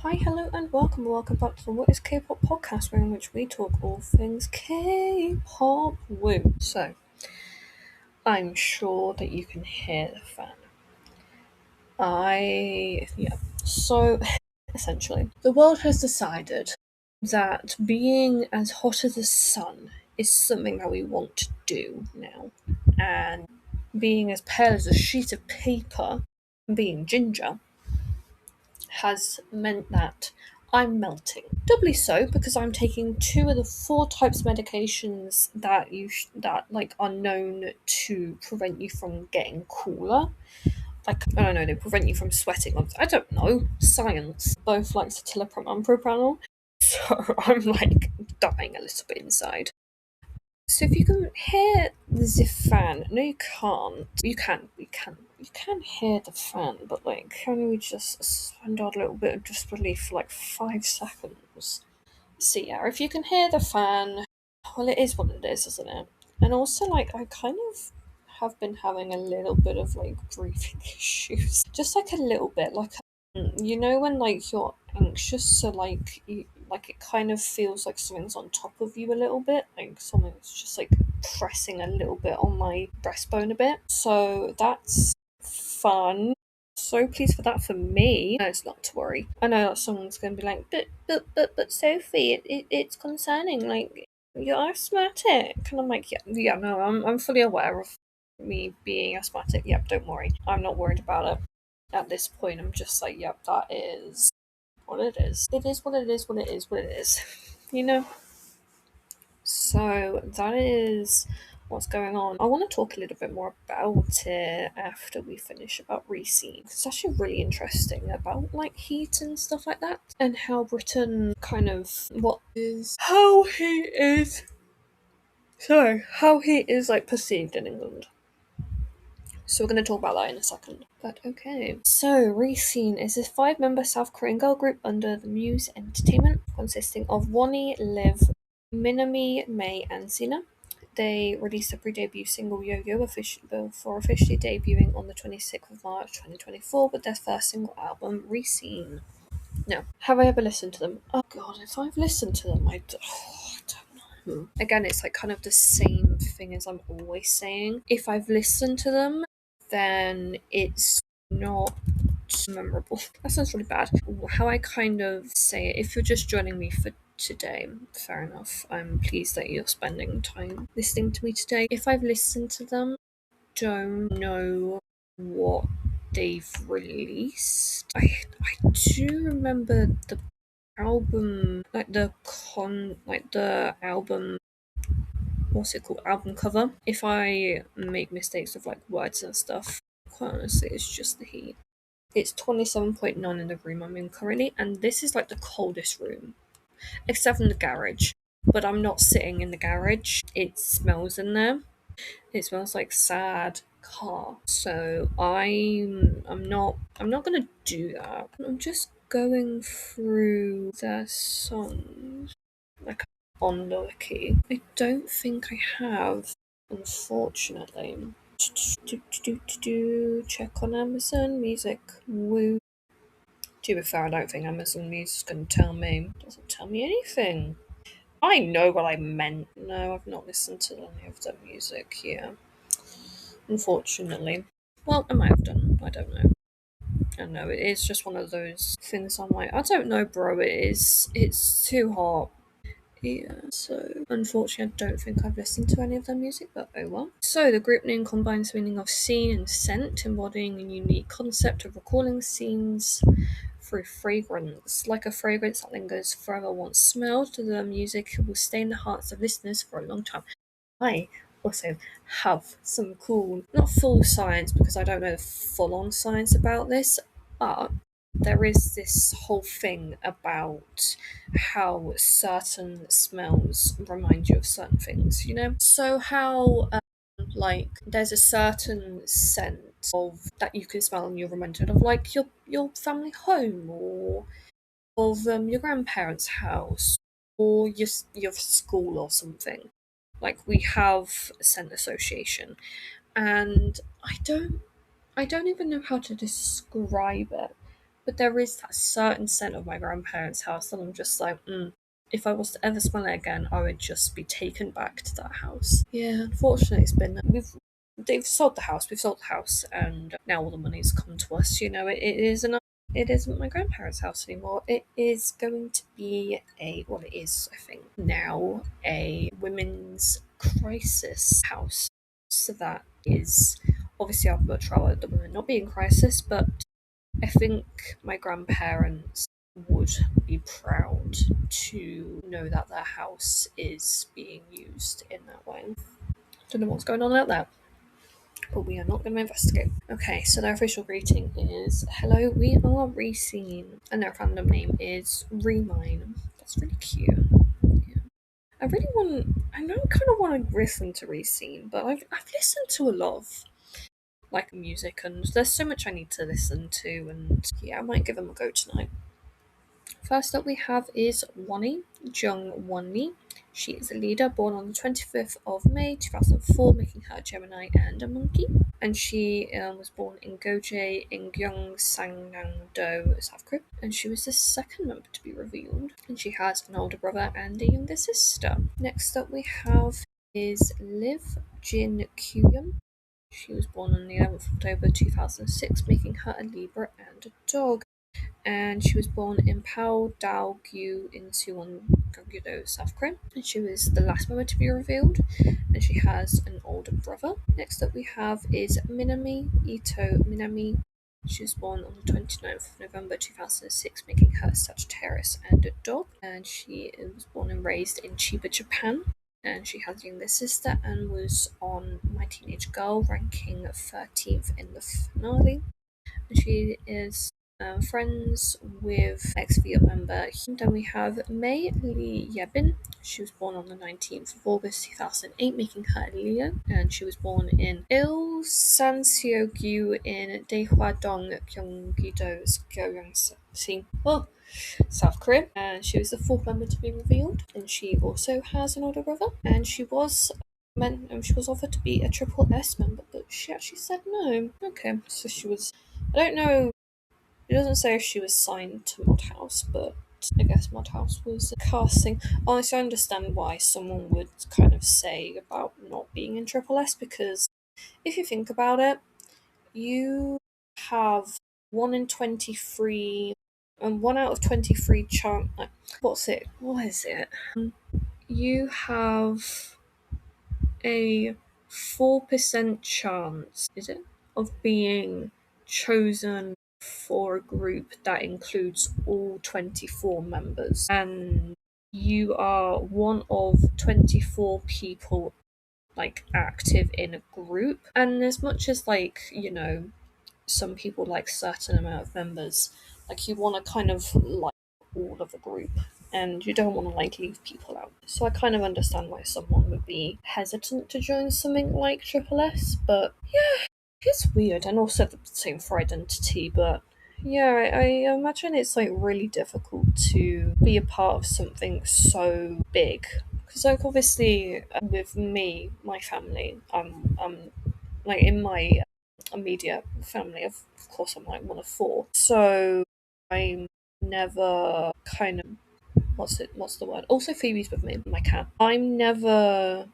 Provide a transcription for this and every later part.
Hi, hello, and welcome back to the What is K-pop podcast, where in which we talk all things K-pop. Woo! So, I'm sure that you can hear the fan. So essentially, the world has decided that being as hot as the sun is something that we want to do now, and being as pale as a sheet of paper, being ginger, has meant that I'm melting. Doubly so because I'm taking two of the four types of medications that are known to prevent you from getting cooler. Like, I don't know, they prevent you from sweating. I don't know, science. Both like citalopram and propranolol. So I'm like dying a little bit inside. So if you can hear the fan, no, you can't. You can hear the fan, but like, can we just send out a little bit of disbelief for like 5 seconds? So yeah, if you can hear the fan, well, it is what it is, isn't it? And also, like, I kind of have been having a little bit of like breathing issues, just like a little bit, like when like you're anxious, so like like it kind of feels like something's on top of you a little bit, like something's just like pressing a little bit on my breastbone a bit. So that's fun. So pleased for that for me. No, it's not to worry. I know that someone's going to be like, but Sophie, it's concerning. Like, you're asthmatic. And I'm like, yeah, no, I'm fully aware of me being asthmatic. Yep, don't worry. I'm not worried about it. At this point, I'm just like, yep, that is what it is. It is what it is, what it is, what it is. You know? So that is what's going on. I want to talk a little bit more about it after we finish about RESCENE. It's actually really interesting about like heat and stuff like that, and how Britain kind of what is how he is. Sorry, how he is like perceived in England. So we're going to talk about that in a second. But okay. So, RESCENE is a five-member South Korean girl group under the Muse Entertainment, consisting of Wonnie, Liv, Minami, May, and Sina. They released their pre-debut single Yo-Yo before officially debuting on the 26th of March 2024 with their first single album, RESCENE. Now, have I ever listened to them? Oh god, if I've listened to them, I don't know. Again, it's like kind of the same thing as I'm always saying. If I've listened to them, then it's not memorable. That sounds really bad. How I kind of say it, if you're just joining me for today, fair enough. I'm pleased that you're spending time listening to me today. If I've listened to them, don't know what they've released. I do remember the album, like the album, what's it called, album cover. If I make mistakes with like words and stuff, quite honestly, it's just the heat. It's 27.9 in the room I'm in currently, and this is like the coldest room, except from the garage. But I'm not sitting in the garage. It smells in there. It smells like sad car. So I'm not gonna do that. I'm just going through their songs like on the wiki. I don't think I have, unfortunately. Check on Amazon Music. Woo. To be fair, I don't think Amazon Music's gonna tell me. Doesn't tell me anything. I know what I meant. No, I've not listened to any of their music, yeah. Unfortunately. Well, I might have done. I don't know. I don't know. It is just one of those things I'm like, I don't know, bro. It's too hot. Yeah, so unfortunately, I don't think I've listened to any of their music, but oh well. So, the group name combines the meaning of scene and scent, embodying a unique concept of recalling scenes through fragrance. Like a fragrance that lingers forever once smelled, the music will stay in the hearts of listeners for a long time. I also have some cool, not full science because I don't know the full on science about this, but there is this whole thing about how certain smells remind you of certain things, you know? So, how, like, there's a certain scent of that you can smell and you're reminded of, like, your family home or of your grandparents' house or your school or something. Like we have a scent association, and I don't even know how to describe it. But there is that certain scent of my grandparents' house that I'm just like, if I was to ever smell it again, I would just be taken back to that house. Yeah, unfortunately, it's been they've sold the house. We've sold the house, and now all the money's come to us. It isn't. It isn't my grandparents' house anymore. It is going to be it is, I think, now a women's crisis house. So that is obviously I'd much rather the women not be in crisis, but I think my grandparents would be proud to know that their house is being used in that way. Don't know what's going on out there, but we are not going to investigate. Okay, so their official greeting is hello, we are Rescene, and their fandom name is Remine. That's really cute. Yeah. I know I kind of want to listen to Rescene, but I've listened to a lot of like music, and there's so much I need to listen to, and yeah, I might give them a go tonight. First up, we have is Wani Jung Wonmi. She is a leader born on the 25th of May 2004, making her a Gemini and a monkey. And she was born in Goje in Gyeongsangnam-do, South Korea. And she was the second member to be revealed. And she has an older brother and a younger sister. Next up, we have is Liv Jin Kyuyum. She was born on the 11th of October 2006, making her a Libra and a dog. And she was born in Pao Dao Gyu in Suwon, Gyeonggi-do, South Korea. And she was the last member to be revealed, and she has an older brother. Next up we have is Minami Ito Minami. She was born on the 29th of November 2006, making her a Sagittarius and a dog. And she was born and raised in Chiba, Japan. And she has a younger sister and was on My Teenage Girl, ranking 13th in the finale. She is friends with ex-Viet member. Then we have Mei Lee Yebin. She was born on the 19th of August 2008, making her a Leo. And she was born in Il Sanseogyu in Daehwa-dong, Gyeonggi-do, Gyeongsang. Oh, South Korea. And she was the fourth member to be revealed. And she also has an older brother. And she was she was offered to be a triple S member, but she actually said no. Okay, so she was. I don't know. It doesn't say if she was signed to Mod House, but I guess Mod House was casting. Honestly, I understand why someone would kind of say about not being in Triple S, because if you think about it, you have 1 in 23 and 1 out of 23 chance. What's it? What is it? You have a 4% chance, is it, of being chosen for a group that includes all 24 members. And you are one of 24 people like active in a group. And as much as some people like certain amount of members, like you want to kind of like all of the group, and you don't want to like leave people out. So I kind of understand why someone would be hesitant to join something like Triple S, but yeah, it's weird. And also the same for Identity, but yeah, I imagine it's like really difficult to be a part of something so big. Because like obviously with me, my family, I'm like in my immediate family, of course I'm like one of four. So I'm never kind of what's the word? Also Phoebe's with me, my cat. I'm never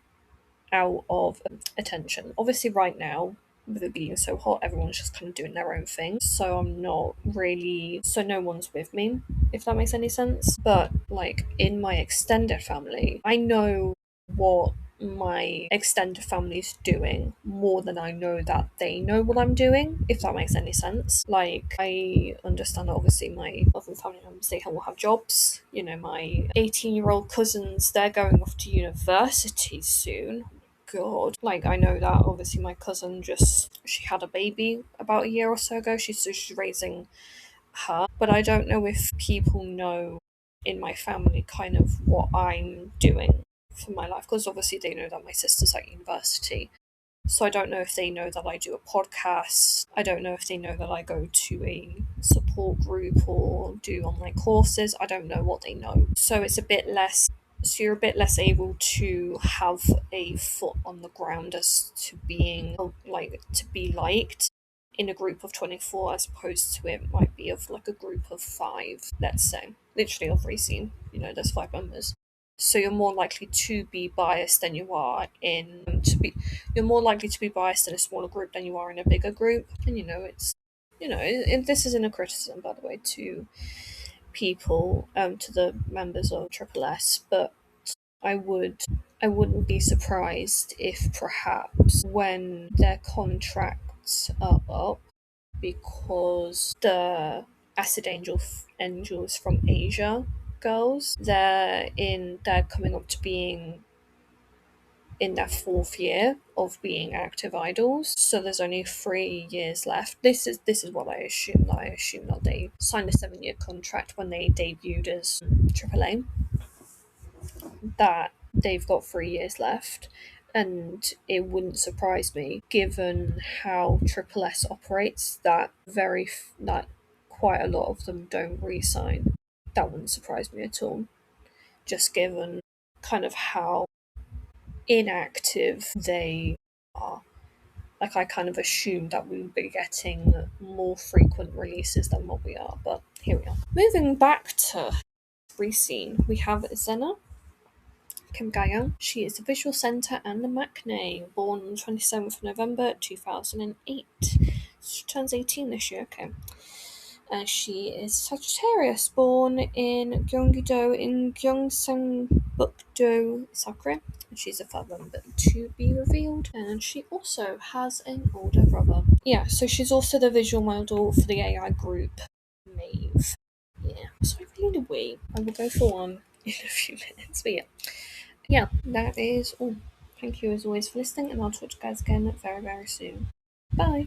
out of attention. Obviously right now, with it being so hot, everyone's just kind of doing their own thing. So I'm not really so no one's with me, if that makes any sense. But like in my extended family, I know what my extended family's doing more than I know that they know what I'm doing, if that makes any sense. Like I understand that obviously my other family members, they will have jobs. My 18-year-old cousins, they're going off to university soon. God, like I know that obviously my cousin she had a baby about a year or so ago. She's raising her, but I don't know if people know in my family kind of what I'm doing for my life, because obviously they know that my sister's at university. So I don't know if they know that I do a podcast. I don't know if they know that I go to a support group or do online courses. I don't know what they know. So it's a bit less. So you're a bit less able to have a foot on the ground as to being to be liked in a group of 24 as opposed to it might be of like a group of 5, let's say. Literally of RESCENE, there's 5 members. So you're more likely to be biased in a smaller group than you are in a bigger group. And this isn't a criticism, by the way, to people, to the members of Triple S, but I would I wouldn't be surprised if perhaps when their contracts are up, because the Angels from Asia girls, they're coming up to being in their 4th year of being active idols. So there's only 3 years left. This is what I assume. I assume that they signed a 7-year contract when they debuted as AAA. That they've got 3 years left. And it wouldn't surprise me, given how Triple S operates, that quite a lot of them don't re-sign. That wouldn't surprise me at all, just given kind of how inactive they are. Like, I kind of assumed that we would be getting more frequent releases than what we are, but here we are. Moving back to RESCENE, we have Zena Kim Ga-young. She is the visual centre and the maknae, born on 27th of November 2008. She turns 18 this year, okay. She is Sagittarius, born in Gyeonggi-do in Gyeongsangbuk-do, Sakura. She's a third member to be revealed, and she also has an older brother. Yeah, so she's also the visual model for the AI group Mave. Yeah, so I really need a wee. I will go for one in a few minutes, but yeah, that is all. Thank you as always for listening, and I'll talk to you guys again very, very soon. Bye!